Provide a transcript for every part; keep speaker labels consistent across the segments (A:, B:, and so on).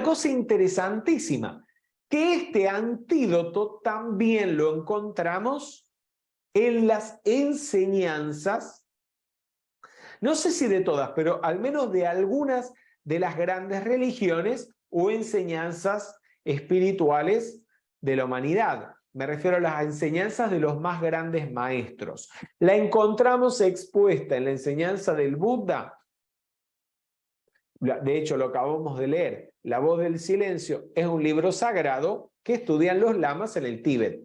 A: cosa interesantísima, que este antídoto también lo encontramos en las enseñanzas, no sé si de todas, pero al menos de algunas de las grandes religiones o enseñanzas espirituales de la humanidad. Me refiero a las enseñanzas de los más grandes maestros. La encontramos expuesta en la enseñanza del Buda. De hecho, lo acabamos de leer. La voz del silencio es un libro sagrado que estudian los lamas en el Tíbet.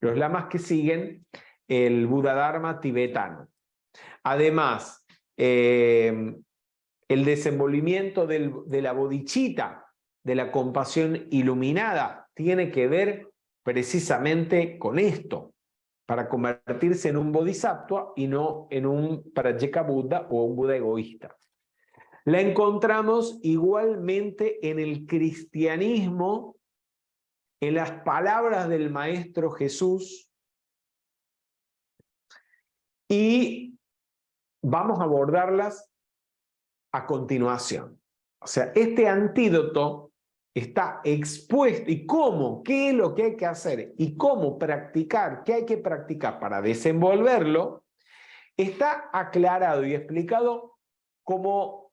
A: Los lamas que siguen el Buda Dharma tibetano. Además, el desenvolvimiento de la bodhicitta, de la compasión iluminada, tiene que ver precisamente con esto, para convertirse en un bodhisattva y no en un pratyeka Buddha o un Buda egoísta. La encontramos igualmente en el cristianismo, en las palabras del Maestro Jesús, y vamos a abordarlas a continuación. O sea, este antídoto está expuesto. ¿Y cómo? ¿Qué es lo que hay que hacer? ¿Y cómo practicar? ¿Qué hay que practicar para desenvolverlo? Está aclarado y explicado como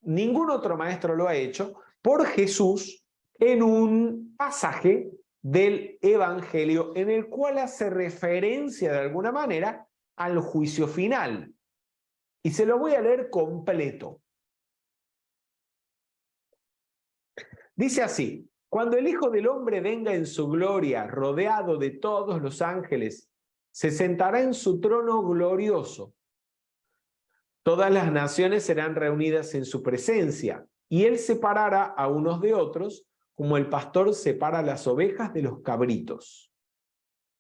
A: ningún otro maestro lo ha hecho por Jesús en un pasaje del Evangelio en el cual hace referencia de alguna manera al juicio final. Y se lo voy a leer completo. Dice así: cuando el Hijo del Hombre venga en su gloria, rodeado de todos los ángeles, se sentará en su trono glorioso. Todas las naciones serán reunidas en su presencia, y él separará a unos de otros, como el pastor separa las ovejas de los cabritos,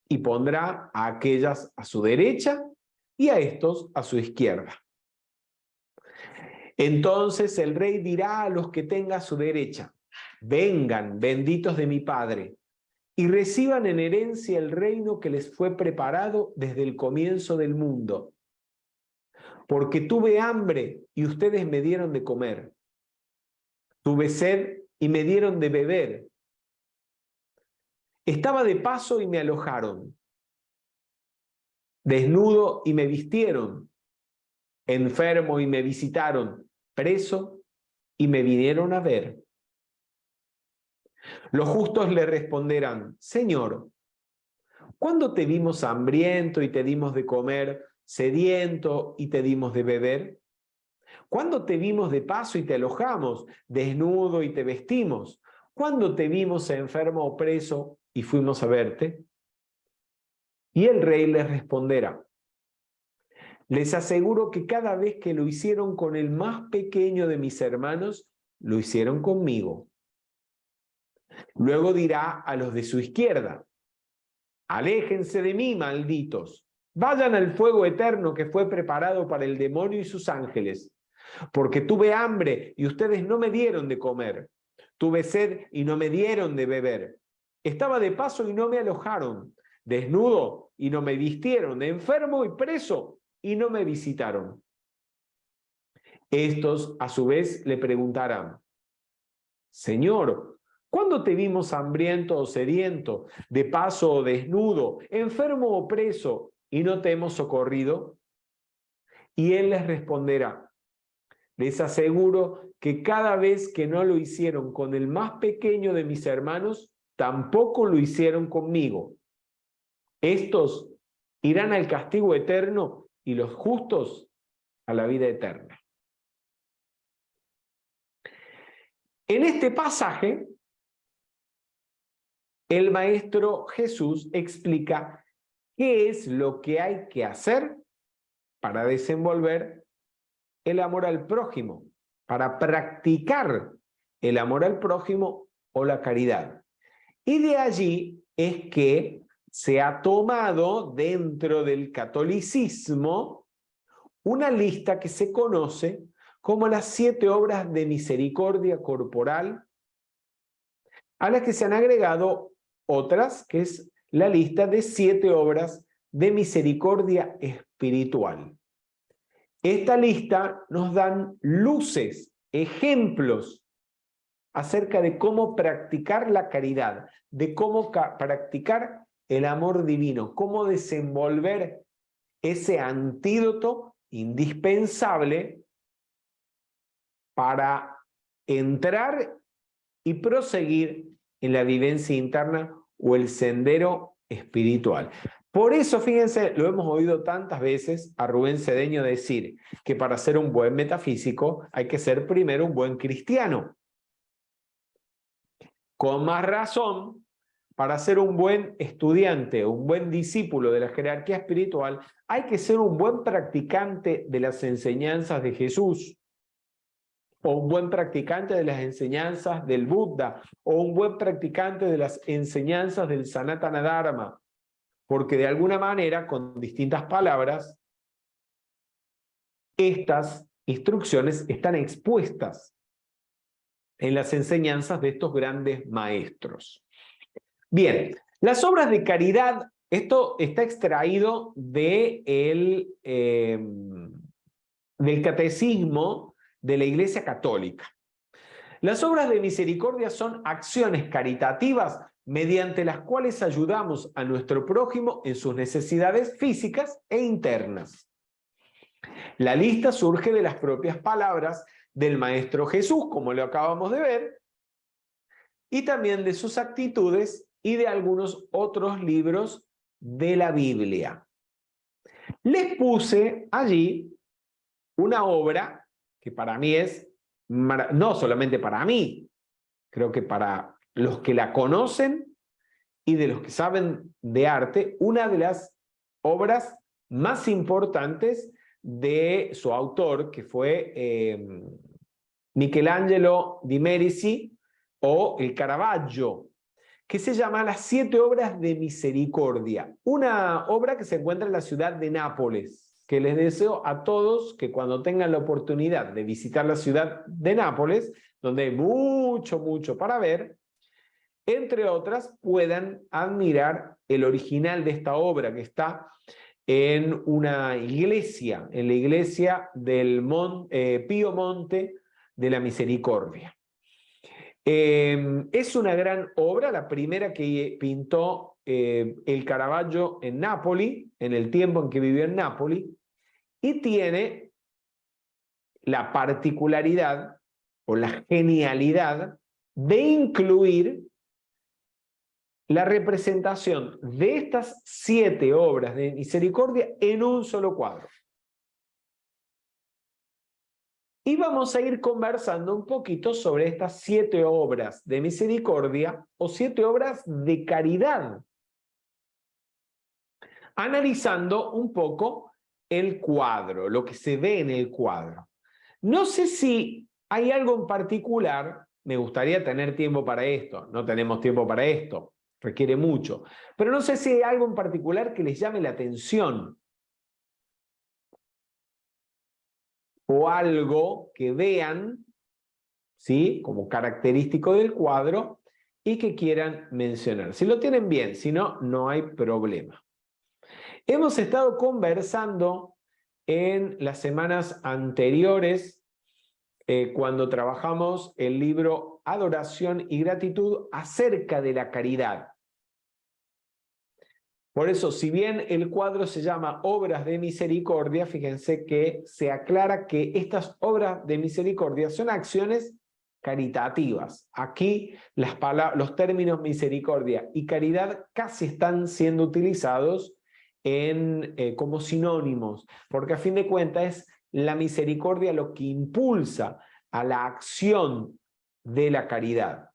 A: y pondrá a aquellas a su derecha y a estos a su izquierda. Entonces el rey dirá a los que tenga a su derecha: vengan, benditos de mi Padre, y reciban en herencia el reino que les fue preparado desde el comienzo del mundo. Porque tuve hambre y ustedes me dieron de comer. Tuve sed y me dieron de beber. Estaba de paso y me alojaron. Desnudo y me vistieron. Enfermo y me visitaron. Preso y me vinieron a ver. Los justos le responderán: Señor, ¿cuándo te vimos hambriento y te dimos de comer, sediento y te dimos de beber? ¿Cuándo te vimos de paso y te alojamos, desnudo y te vestimos? ¿Cuándo te vimos enfermo o preso y fuimos a verte? Y el rey les responderá: les aseguro que cada vez que lo hicieron con el más pequeño de mis hermanos, lo hicieron conmigo. Luego dirá a los de su izquierda: aléjense de mí, malditos. Vayan al fuego eterno que fue preparado para el demonio y sus ángeles. Porque tuve hambre y ustedes no me dieron de comer. Tuve sed y no me dieron de beber. Estaba de paso y no me alojaron. Desnudo y no me vistieron. Enfermo y preso y no me visitaron. Estos a su vez le preguntarán: Señor, ¿cuándo te vimos hambriento o sediento, de paso o desnudo, enfermo o preso, y no te hemos socorrido? Y él les responderá: les aseguro que cada vez que no lo hicieron con el más pequeño de mis hermanos, tampoco lo hicieron conmigo. Estos irán al castigo eterno y los justos a la vida eterna. En este pasaje, el Maestro Jesús explica qué es lo que hay que hacer para desenvolver el amor al prójimo, para practicar el amor al prójimo o la caridad. Y de allí es que se ha tomado dentro del catolicismo una lista que se conoce como las 7 obras de misericordia corporal, a las que se han agregado otras, que es la lista de 7 obras de misericordia espiritual. Esta lista nos dan luces ejemplos acerca de cómo practicar la caridad, de cómo practicar el amor divino, cómo desenvolver ese antídoto indispensable para entrar y proseguir en la vivencia interna o el sendero espiritual. Por eso, fíjense, lo hemos oído tantas veces a Rubén Cedeño decir que para ser un buen metafísico hay que ser primero un buen cristiano. Con más razón, para ser un buen estudiante, un buen discípulo de la jerarquía espiritual, hay que ser un buen practicante de las enseñanzas de Jesús, o un buen practicante de las enseñanzas del Buda, o un buen practicante de las enseñanzas del Sanatana Dharma, porque de alguna manera, con distintas palabras, estas instrucciones están expuestas en las enseñanzas de estos grandes maestros. Bien, las obras de caridad, esto está extraído del catecismo de la Iglesia Católica. Las obras de misericordia son acciones caritativas mediante las cuales ayudamos a nuestro prójimo en sus necesidades físicas e internas. La lista surge de las propias palabras del Maestro Jesús, como lo acabamos de ver, y también de sus actitudes y de algunos otros libros de la Biblia. Les puse allí una obra que para mí es, no solamente para mí, creo que para los que la conocen y de los que saben de arte, una de las obras más importantes de su autor, que fue Michelangelo di Medici, o el Caravaggio, que se llama Las 7 obras de misericordia, una obra que se encuentra en la ciudad de Nápoles, que les deseo a todos que cuando tengan la oportunidad de visitar la ciudad de Nápoles, donde hay mucho para ver, entre otras, puedan admirar el original de esta obra, que está en una iglesia, en la iglesia del Pío Monte de la Misericordia. Es una gran obra, la primera que pintó el Caravaggio en Nápoli, en el tiempo en que vivió en Nápoli, y tiene la particularidad o la genialidad de incluir la representación de estas 7 obras de misericordia en un solo cuadro. Y vamos a ir conversando un poquito sobre estas 7 obras de misericordia o 7 obras de caridad, analizando un poco el cuadro, lo que se ve en el cuadro. No sé si hay algo en particular, me gustaría tener tiempo para esto, no tenemos tiempo para esto, requiere mucho, pero no sé si hay algo en particular que les llame la atención, o algo que vean, ¿sí?, como característico del cuadro y que quieran mencionar. Si lo tienen bien, si no, no hay problema. Hemos estado conversando en las semanas anteriores, cuando trabajamos el libro Adoración y Gratitud, acerca de la caridad. Por eso, si bien el cuadro se llama Obras de Misericordia, fíjense que se aclara que estas obras de misericordia son acciones caritativas. Aquí los términos misericordia y caridad casi están siendo utilizados como sinónimos, porque a fin de cuentas es la misericordia lo que impulsa a la acción de la caridad.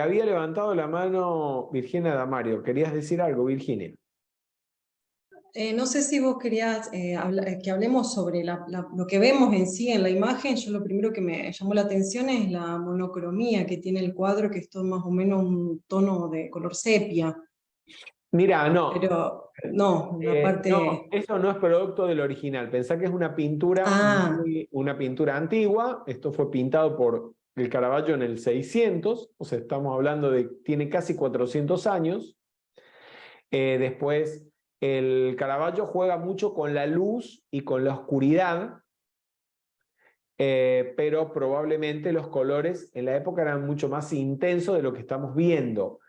A: Había levantado la mano Virginia Damario. ¿Querías decir algo, Virginia?
B: No sé si vos querías que hablemos sobre lo que vemos en sí en la imagen. Yo lo primero que me llamó la atención es la monocromía que tiene el cuadro, que es todo más o menos un tono de color sepia.
A: Mira, no.
B: Pero no, la parte...
A: No, eso no es producto del original. Pensá que es una pintura antigua. Esto fue pintado por el Caravaggio en el 600, o sea, estamos hablando de, tiene casi 400 años. Después, el Caravaggio juega mucho con la luz y con la oscuridad, pero probablemente los colores en la época eran mucho más intensos de lo que estamos viendo.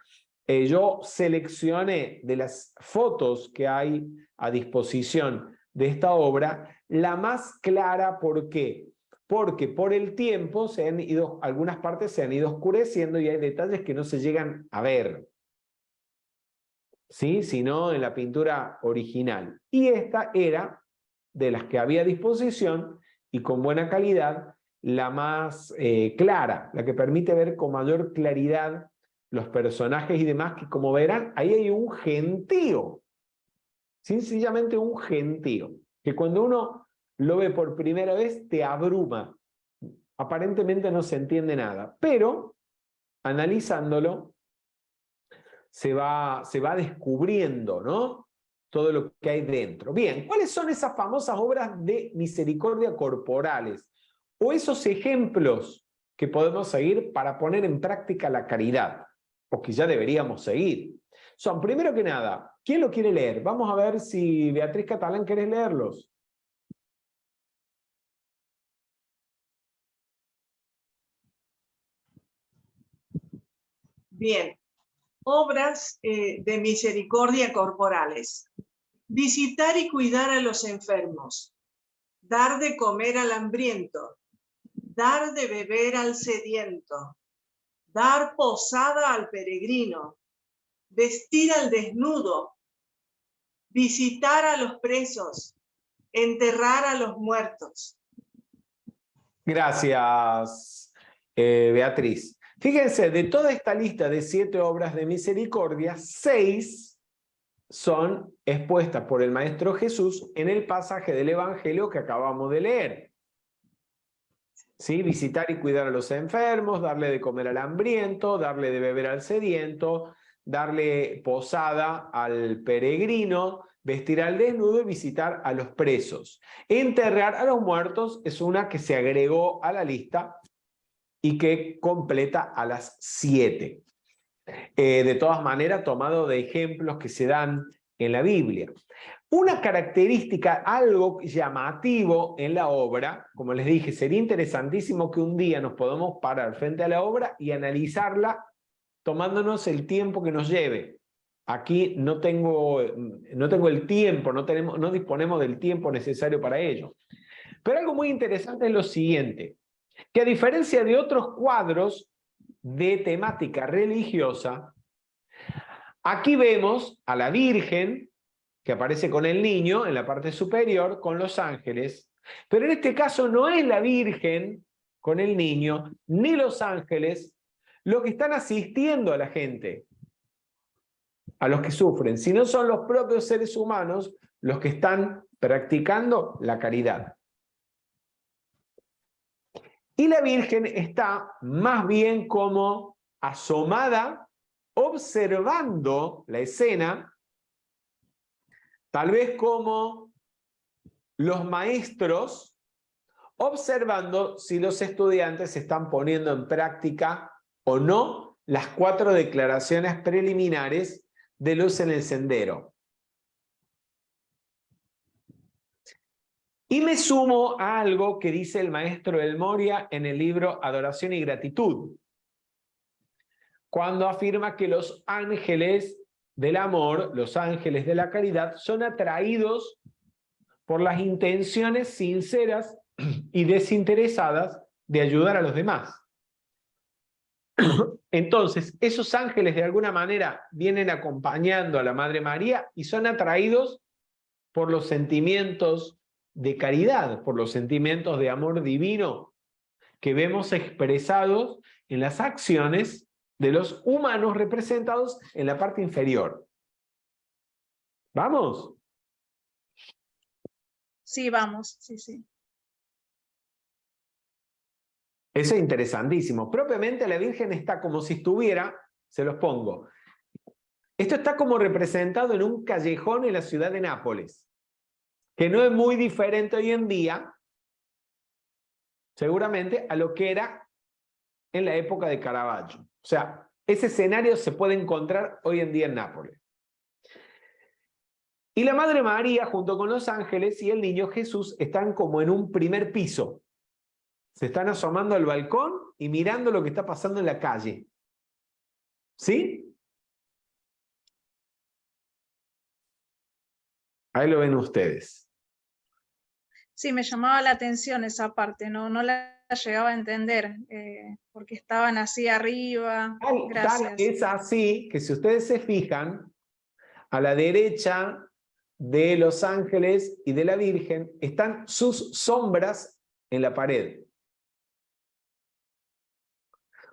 A: Yo seleccioné de las fotos que hay a disposición de esta obra, la más clara. ¿Por qué? Porque por el tiempo algunas partes se han ido oscureciendo y hay detalles que no se llegan a ver, ¿sí? Sino en la pintura original. Y esta era, de las que había a disposición y con buena calidad, la más clara, la que permite ver con mayor claridad los personajes y demás, que como verán, ahí hay un gentío, sencillamente un gentío, que cuando uno lo ve por primera vez te abruma. Aparentemente no se entiende nada, pero analizándolo se va descubriendo, ¿no? Todo lo que hay dentro. Bien, ¿cuáles son esas famosas obras de misericordia corporales? O esos ejemplos que podemos seguir para poner en práctica la caridad, o que ya deberíamos seguir. Son, primero que nada, ¿quién lo quiere leer? Vamos a ver si Beatriz Catalán, ¿querés leerlos?
C: Bien, obras de misericordia corporales. Visitar y cuidar a los enfermos, dar de comer al hambriento, dar de beber al sediento, dar posada al peregrino, vestir al desnudo, visitar a los presos, enterrar a los muertos.
A: Gracias, Beatriz. Fíjense, de toda esta lista de 7 obras de misericordia, 6 son expuestas por el Maestro Jesús en el pasaje del Evangelio que acabamos de leer. ¿Sí? Visitar y cuidar a los enfermos, darle de comer al hambriento, darle de beber al sediento, darle posada al peregrino, vestir al desnudo y visitar a los presos. Enterrar a los muertos es una que se agregó a la lista y que completa a las 7. De todas maneras, tomado de ejemplos que se dan en la Biblia. Una característica, algo llamativo en la obra, como les dije, sería interesantísimo que un día nos podamos parar frente a la obra y analizarla tomándonos el tiempo que nos lleve. Aquí no tengo el tiempo, no disponemos del tiempo necesario para ello. Pero algo muy interesante es lo siguiente, que a diferencia de otros cuadros de temática religiosa, aquí vemos a la Virgen, que aparece con el niño en la parte superior, con los ángeles, pero en este caso no es la Virgen con el niño, ni los ángeles, los que están asistiendo a la gente, a los que sufren, sino son los propios seres humanos los que están practicando la caridad. Y la Virgen está más bien como asomada, observando la escena, tal vez como los maestros observando si los estudiantes están poniendo en práctica o no las 4 declaraciones preliminares de luz en el sendero. Y me sumo a algo que dice el maestro del Moria en el libro Adoración y Gratitud, cuando afirma que los ángeles del amor, los ángeles de la caridad, son atraídos por las intenciones sinceras y desinteresadas de ayudar a los demás. Entonces, esos ángeles de alguna manera vienen acompañando a la Madre María y son atraídos por los sentimientos de caridad, por los sentimientos de amor divino que vemos expresados en las acciones de los humanos representados en la parte inferior. ¿Vamos?
D: Sí, vamos, sí, sí.
A: Eso es interesantísimo. Propiamente la Virgen está como si estuviera, se los pongo. Esto está como representado en un callejón en la ciudad de Nápoles, que no es muy diferente hoy en día, seguramente, a lo que era en la época de Caravaggio. O sea, ese escenario se puede encontrar hoy en día en Nápoles. Y la Madre María, junto con los ángeles y el niño Jesús, están como en un primer piso. Se están asomando al balcón y mirando lo que está pasando en la calle. ¿Sí? Ahí lo ven ustedes.
D: Sí, me llamaba la atención esa parte, no la llegaba a entender, porque estaban así arriba.
A: Tal
D: Gracias.
A: es así que si ustedes se fijan, a la derecha de los ángeles y de la Virgen están sus sombras en la pared.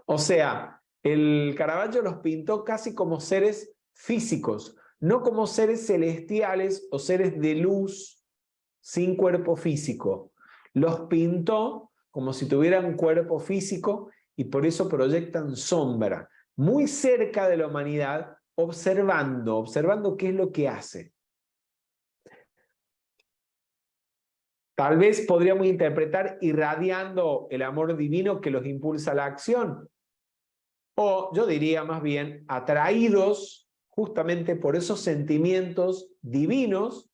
A: O sea, el Caravaggio los pintó casi como seres físicos, no como seres celestiales o seres de luz sin cuerpo físico. Los pintó como si tuvieran cuerpo físico y por eso proyectan sombra, muy cerca de la humanidad, observando qué es lo que hace. Tal vez podríamos interpretar irradiando el amor divino que los impulsa a la acción. O yo diría más bien atraídos justamente por esos sentimientos divinos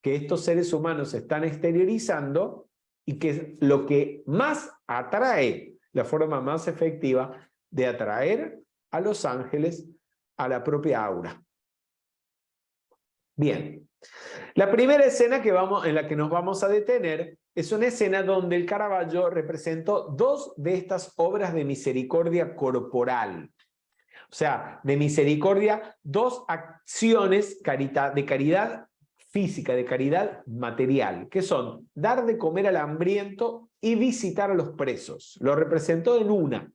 A: que estos seres humanos están exteriorizando y que es lo que más atrae, la forma más efectiva de atraer a los ángeles a la propia aura. Bien, la primera escena en la que nos vamos a detener es una escena donde el Caravaggio representó dos de estas obras de misericordia corporal. O sea, de misericordia, dos acciones de caridad física, de caridad material, que son dar de comer al hambriento y visitar a los presos. Lo representó en una.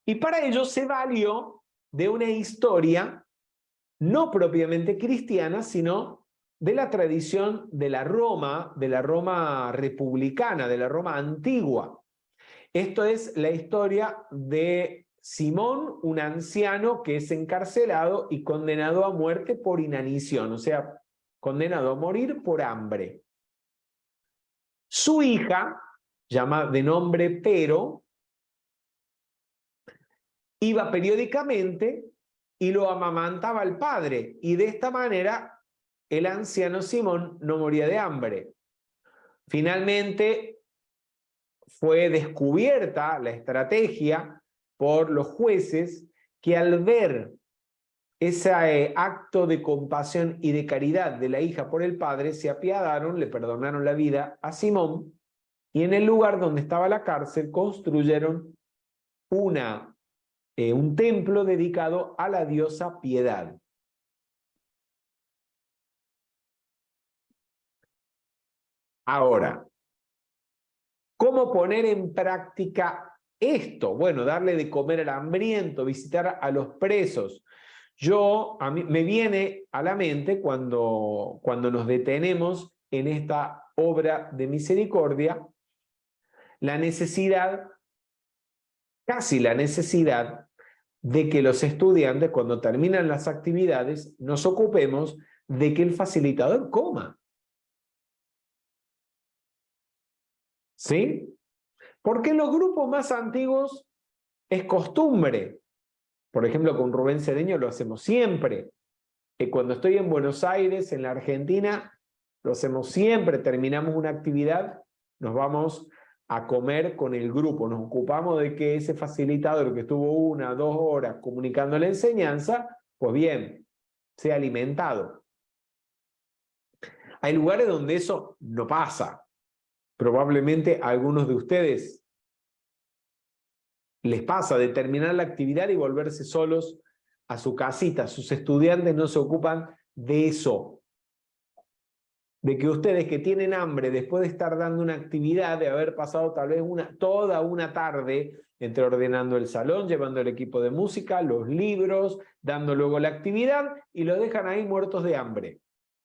A: Y para ello se valió de una historia no propiamente cristiana, sino de la tradición de la Roma republicana, de la Roma antigua. Esto es la historia de Simón, un anciano que es encarcelado y condenado a muerte por inanición, o sea, condenado a morir por hambre. Su hija, de nombre Pero, iba periódicamente y lo amamantaba al padre, y de esta manera el anciano Simón no moría de hambre. Finalmente fue descubierta la estrategia por los jueces que al ver ese acto de compasión y de caridad de la hija por el padre, se apiadaron, le perdonaron la vida a Simón y en el lugar donde estaba la cárcel construyeron un templo dedicado a la diosa Piedad. Ahora, ¿cómo poner en práctica esto? Bueno, darle de comer al hambriento, visitar a los presos. A mí me viene a la mente cuando nos detenemos en esta obra de misericordia, casi la necesidad de que los estudiantes, cuando terminan las actividades, nos ocupemos de que el facilitador coma. ¿Sí? Porque en los grupos más antiguos es costumbre. Por ejemplo, con Rubén Cedeño lo hacemos siempre. Cuando estoy en Buenos Aires, en la Argentina, lo hacemos siempre. Terminamos una actividad, nos vamos a comer con el grupo. Nos ocupamos de que ese facilitador que estuvo 1 o 2 horas comunicando la enseñanza, pues bien, sea alimentado. Hay lugares donde eso no pasa. Probablemente a algunos de ustedes les pasa de terminar la actividad y volverse solos a su casita. Sus estudiantes no se ocupan de eso. De que ustedes que tienen hambre después de estar dando una actividad, de haber pasado tal vez toda una tarde entre ordenando el salón, llevando el equipo de música, los libros, dando luego la actividad y los dejan ahí muertos de hambre.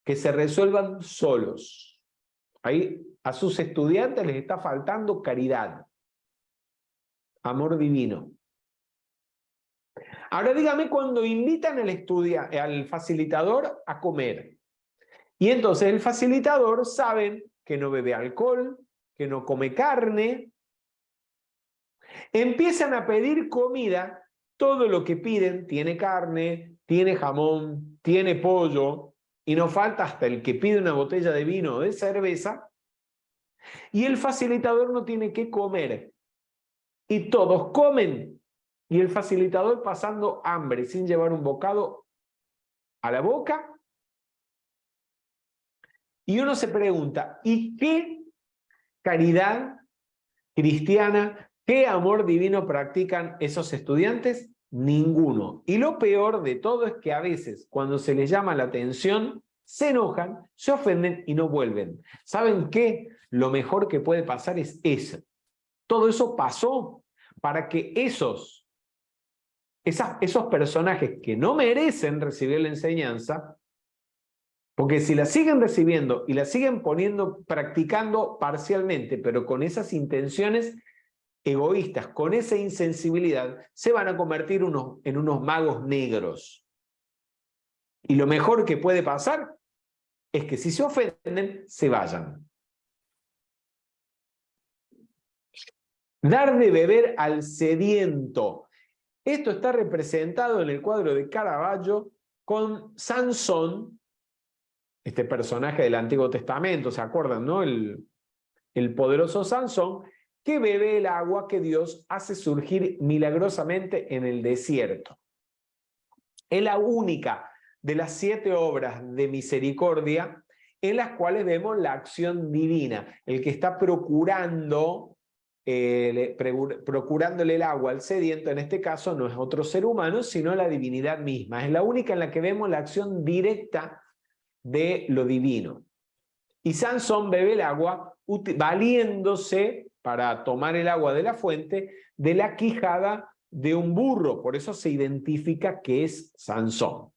A: Que se resuelvan solos. Ahí a sus estudiantes les está faltando caridad. Amor divino. Ahora dígame cuando invitan al facilitador a comer. Y entonces el facilitador saben que no bebe alcohol, que no come carne. Empiezan a pedir comida, todo lo que piden tiene carne, tiene jamón, tiene pollo, y no falta hasta el que pide una botella de vino o de cerveza. Y el facilitador no tiene que comer. Y todos comen. Y el facilitador pasando hambre, sin llevar un bocado a la boca. Y uno se pregunta, ¿y qué caridad cristiana, qué amor divino practican esos estudiantes? Ninguno. Y lo peor de todo es que a veces, cuando se les llama la atención, se enojan, se ofenden y no vuelven. ¿Saben qué? Lo mejor que puede pasar es eso. Todo eso pasó para que esos personajes que no merecen recibir la enseñanza, porque si la siguen recibiendo y la siguen practicando parcialmente, pero con esas intenciones egoístas, con esa insensibilidad, se van a convertir en unos magos negros. Y lo mejor que puede pasar es que si se ofenden, se vayan. Dar de beber al sediento. Esto está representado en el cuadro de Caravaggio con Sansón, este personaje del Antiguo Testamento, ¿se acuerdan, no? El poderoso Sansón, que bebe el agua que Dios hace surgir milagrosamente en el desierto. Es la única de las 7 obras de misericordia en las cuales vemos la acción divina. El que está procurándole el agua al sediento, en este caso no es otro ser humano, sino la divinidad misma. Es la única en la que vemos la acción directa de lo divino. Y Sansón bebe el agua valiéndose para tomar el agua de la fuente de la quijada de un burro. Por eso se identifica que es Sansón.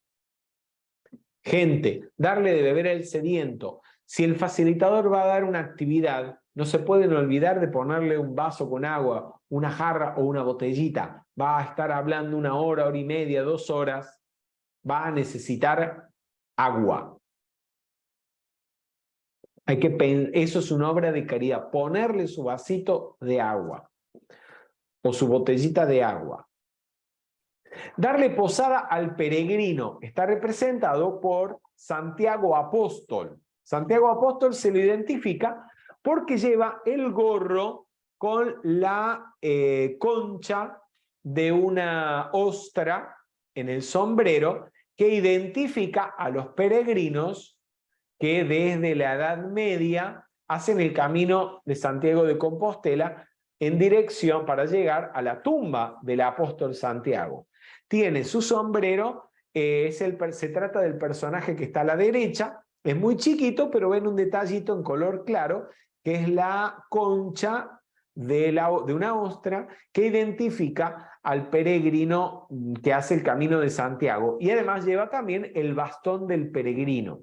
A: Gente, darle de beber al sediento. Si el facilitador va a dar una actividad, no se pueden olvidar de ponerle un vaso con agua, una jarra o una botellita. Va a estar hablando 1 hora, hora y media, 2 horas. Va a necesitar agua. Eso es una obra de caridad, ponerle su vasito de agua o su botellita de agua. Darle posada al peregrino está representado por Santiago Apóstol. Santiago Apóstol se lo identifica porque lleva el gorro con la concha de una ostra en el sombrero que identifica a los peregrinos que desde la Edad Media hacen el camino de Santiago de Compostela en dirección para llegar a la tumba del apóstol Santiago. Tiene su sombrero, se trata del personaje que está a la derecha, es muy chiquito, pero ven un detallito en color claro, que es la concha de una ostra que identifica al peregrino que hace el camino de Santiago. Y además lleva también el bastón del peregrino.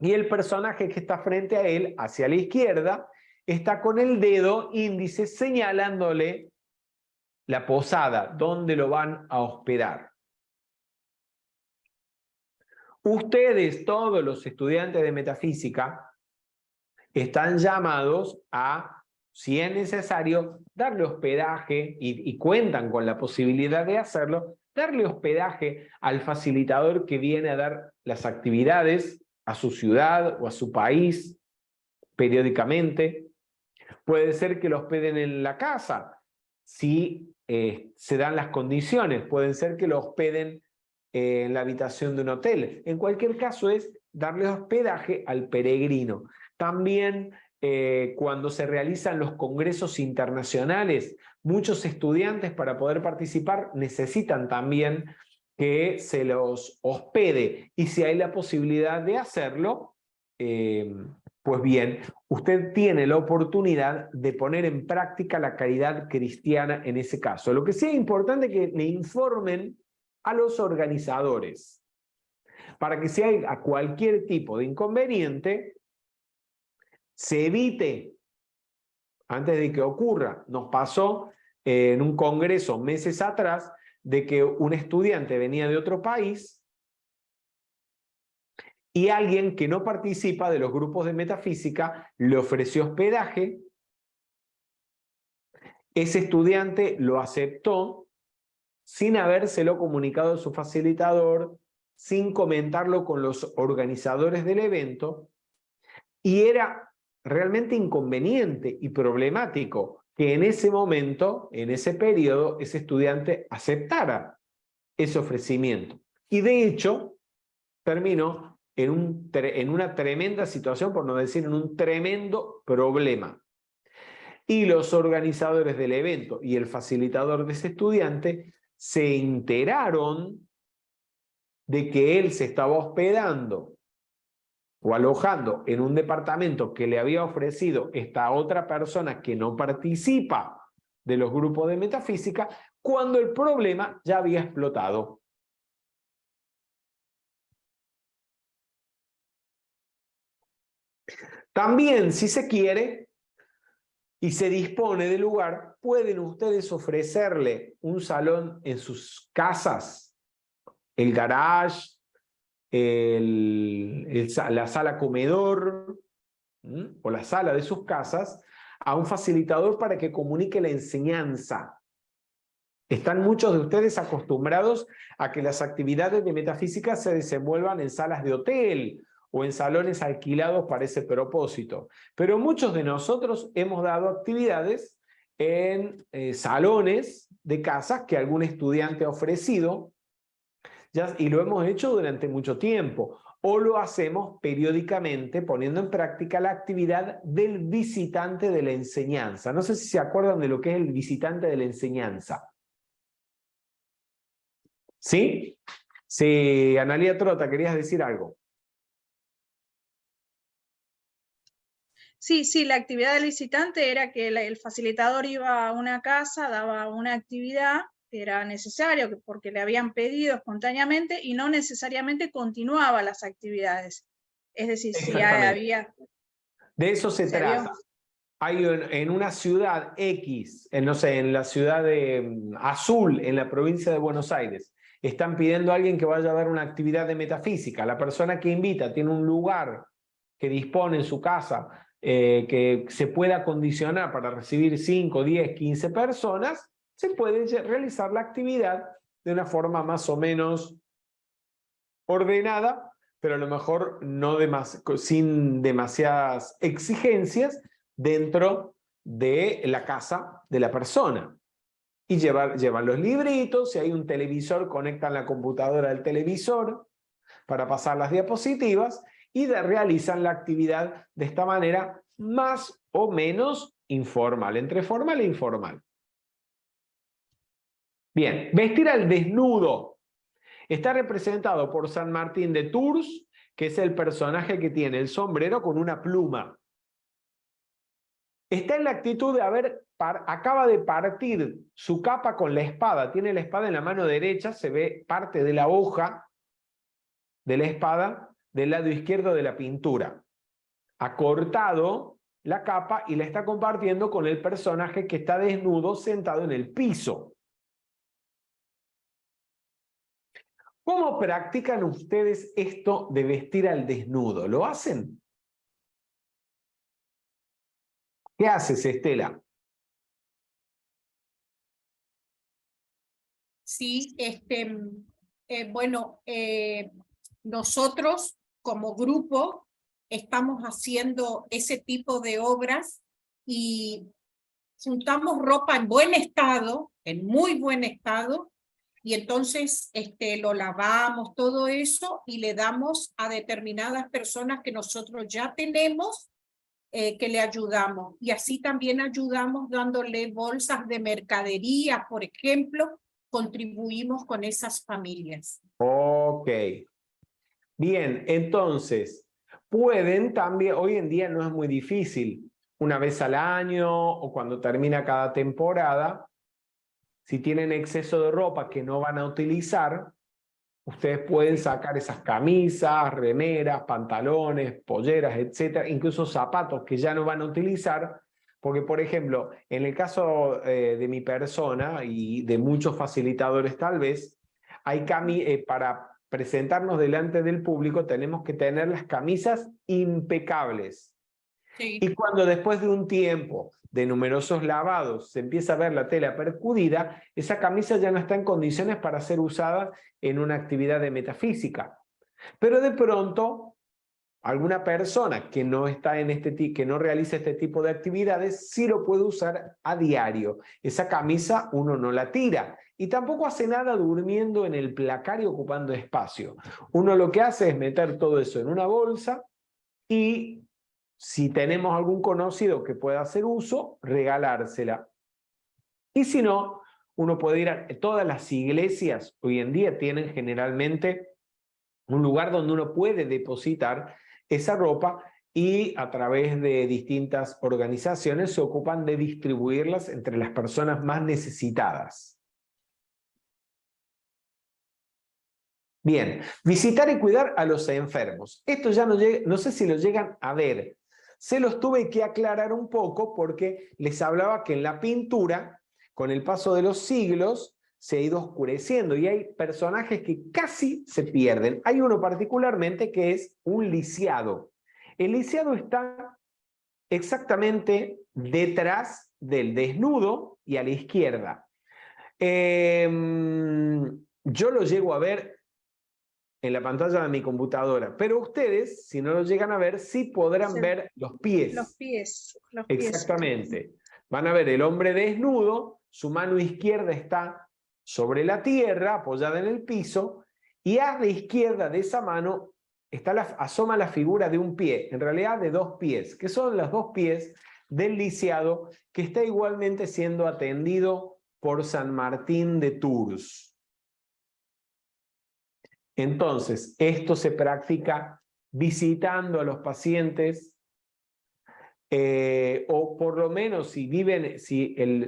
A: Y el personaje que está frente a él, hacia la izquierda, está con el dedo índice señalándole la posada, donde lo van a hospedar. Ustedes, todos los estudiantes de metafísica, están llamados a, si es necesario, darle hospedaje, y cuentan con la posibilidad de hacerlo, darle hospedaje al facilitador que viene a dar las actividades a su ciudad o a su país periódicamente. Puede ser que lo hospeden en la casa, si se dan las condiciones. Pueden ser que lo hospeden en la habitación de un hotel. En cualquier caso es darle hospedaje al peregrino. También cuando se realizan los congresos internacionales, muchos estudiantes para poder participar necesitan también que se los hospede, y si hay la posibilidad de hacerlo, pues bien, usted tiene la oportunidad de poner en práctica la caridad cristiana en ese caso. Lo que sí es importante es que le informen a los organizadores, para que si hay cualquier tipo de inconveniente, se evite antes de que ocurra. Nos pasó en un congreso meses atrás, de que un estudiante venía de otro país y alguien que no participa de los grupos de metafísica le ofreció hospedaje. Ese estudiante lo aceptó sin habérselo comunicado a su facilitador, sin comentarlo con los organizadores del evento, y era realmente inconveniente y problemático que en ese momento, en ese periodo, ese estudiante aceptara ese ofrecimiento. Y de hecho, terminó en una tremenda situación, por no decir en un tremendo problema. Y los organizadores del evento y el facilitador de ese estudiante se enteraron de que él se estaba hospedando o alojando en un departamento que le había ofrecido esta otra persona que no participa de los grupos de metafísica, cuando el problema ya había explotado. También, si se quiere y se dispone de lugar, pueden ustedes ofrecerle un salón en sus casas, el garage, la sala comedor o la sala de sus casas, a un facilitador para que comunique la enseñanza. Están muchos de ustedes acostumbrados a que las actividades de metafísica se desenvuelvan en salas de hotel o en salones alquilados para ese propósito. Pero muchos de nosotros hemos dado actividades en salones de casas que algún estudiante ha ofrecido, y lo hemos hecho durante mucho tiempo, o lo hacemos periódicamente poniendo en práctica la actividad del visitante de la enseñanza. No sé si se acuerdan de lo que es el visitante de la enseñanza. ¿Sí? Sí, Analía Trota, ¿querías decir algo?
D: Sí, la actividad del visitante era que el facilitador iba a una casa, daba una actividad que era necesario porque le habían pedido espontáneamente y no necesariamente continuaba las actividades. Es decir, si había...
A: De eso se trata. Hay en una ciudad X, no sé, en la ciudad de Azul, en la provincia de Buenos Aires, están pidiendo a alguien que vaya a dar una actividad de metafísica. La persona que invita tiene un lugar que dispone en su casa que se pueda acondicionar para recibir 5, 10, 15 personas, se puede realizar la actividad de una forma más o menos ordenada, pero a lo mejor no sin demasiadas exigencias dentro de la casa de la persona. Y llevan los libritos, si hay un televisor, conectan la computadora al televisor para pasar las diapositivas y realizan la actividad de esta manera más o menos informal, entre formal e informal. Bien, vestir al desnudo. Está representado por San Martín de Tours, que es el personaje que tiene el sombrero con una pluma. Está en la actitud de acaba de partir su capa con la espada. Tiene la espada en la mano derecha, se ve parte de la hoja de la espada del lado izquierdo de la pintura. Ha cortado la capa y la está compartiendo con el personaje que está desnudo sentado en el piso. ¿Cómo practican ustedes esto de vestir al desnudo? ¿Lo hacen? ¿Qué haces, Estela?
E: Sí, nosotros como grupo estamos haciendo ese tipo de obras y juntamos ropa en buen estado, en muy buen estado, y entonces lo lavamos, todo eso, y le damos a determinadas personas que nosotros ya tenemos, que le ayudamos. Y así también ayudamos dándole bolsas de mercadería, por ejemplo, contribuimos con esas familias.
A: Ok. Bien, entonces, pueden también, hoy en día no es muy difícil, una vez al año o cuando termina cada temporada, si tienen exceso de ropa que no van a utilizar, ustedes pueden sacar esas camisas, remeras, pantalones, polleras, etcétera, incluso zapatos que ya no van a utilizar, porque, por ejemplo, en el caso de mi persona y de muchos facilitadores tal vez, hay para presentarnos delante del público tenemos que tener las camisas impecables.
E: Sí.
A: Y cuando después de un tiempo de numerosos lavados se empieza a ver la tela percudida, esa camisa ya no está en condiciones para ser usada en una actividad de metafísica. Pero de pronto alguna persona que no está en que no realiza este tipo de actividades, sí lo puede usar a diario. Esa camisa uno no la tira y tampoco hace nada durmiendo en el placar y ocupando espacio. Uno lo que hace es meter todo eso en una bolsa y si tenemos algún conocido que pueda hacer uso, regalársela. Y si no, uno puede ir a todas las iglesias, hoy en día tienen generalmente un lugar donde uno puede depositar esa ropa y a través de distintas organizaciones se ocupan de distribuirlas entre las personas más necesitadas. Bien, visitar y cuidar a los enfermos. Esto ya no sé si lo llegan a ver. Se los tuve que aclarar un poco porque les hablaba que en la pintura, con el paso de los siglos, se ha ido oscureciendo y hay personajes que casi se pierden. Hay uno particularmente que es un lisiado. El lisiado está exactamente detrás del desnudo y a la izquierda. Yo lo llego a ver en la pantalla de mi computadora, pero ustedes, si no lo llegan a ver, sí podrán ver los pies.
D: Los pies.
A: Exactamente. Van a ver el hombre desnudo, su mano izquierda está sobre la tierra, apoyada en el piso, y a la izquierda de esa mano asoma la figura de un pie, en realidad de dos pies, que son los dos pies del lisiado, que está igualmente siendo atendido por San Martín de Tours. Entonces, esto se practica visitando a los pacientes, o por lo menos si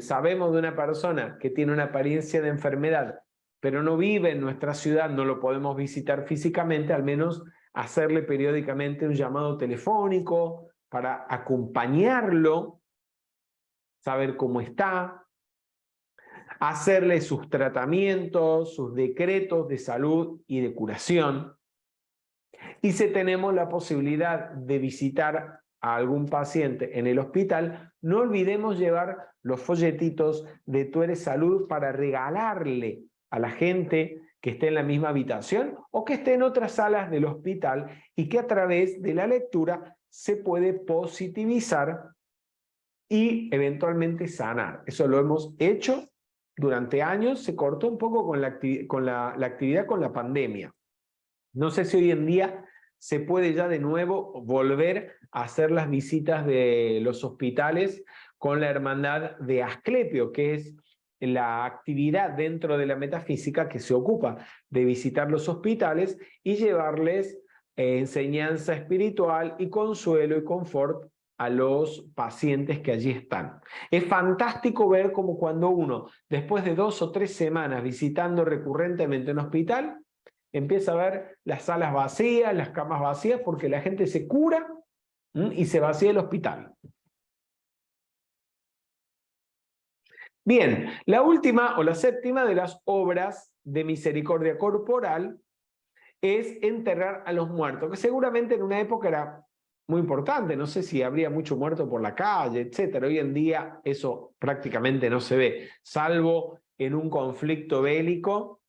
A: sabemos de una persona que tiene una apariencia de enfermedad, pero no vive en nuestra ciudad, no lo podemos visitar físicamente, al menos hacerle periódicamente un llamado telefónico para acompañarlo, saber cómo está, hacerle sus tratamientos, sus decretos de salud y de curación. Y si tenemos la posibilidad de visitar a algún paciente en el hospital, no olvidemos llevar los folletitos de Tu Eres Salud para regalarle a la gente que esté en la misma habitación o que esté en otras salas del hospital y que a través de la lectura se puede positivizar y eventualmente sanar. Eso lo hemos hecho durante años, se cortó un poco con la actividad con la pandemia. No sé si hoy en día se puede ya de nuevo volver a hacer las visitas de los hospitales con la hermandad de Asclepio, que es la actividad dentro de la metafísica que se ocupa de visitar los hospitales y llevarles enseñanza espiritual y consuelo y confort a los pacientes que allí están. Es fantástico ver cómo cuando uno, después de 2 o 3 semanas visitando recurrentemente un hospital, empieza a ver las salas vacías, las camas vacías, porque la gente se cura y se vacía el hospital. Bien, la última o la séptima de las obras de misericordia corporal es enterrar a los muertos, que seguramente en una época era muy importante, no sé si habría mucho muerto por la calle, etc. Hoy en día eso prácticamente no se ve, salvo en un conflicto bélico.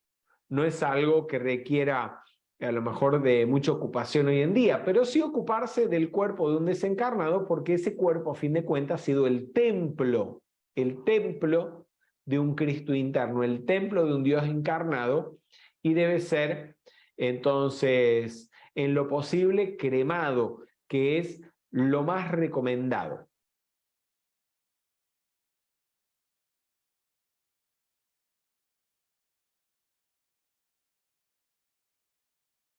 A: No es algo que requiera a lo mejor de mucha ocupación hoy en día, pero sí ocuparse del cuerpo de un desencarnado, porque ese cuerpo a fin de cuentas ha sido el templo de un Cristo interno, el templo de un Dios encarnado, y debe ser entonces en lo posible cremado, que es lo más recomendado.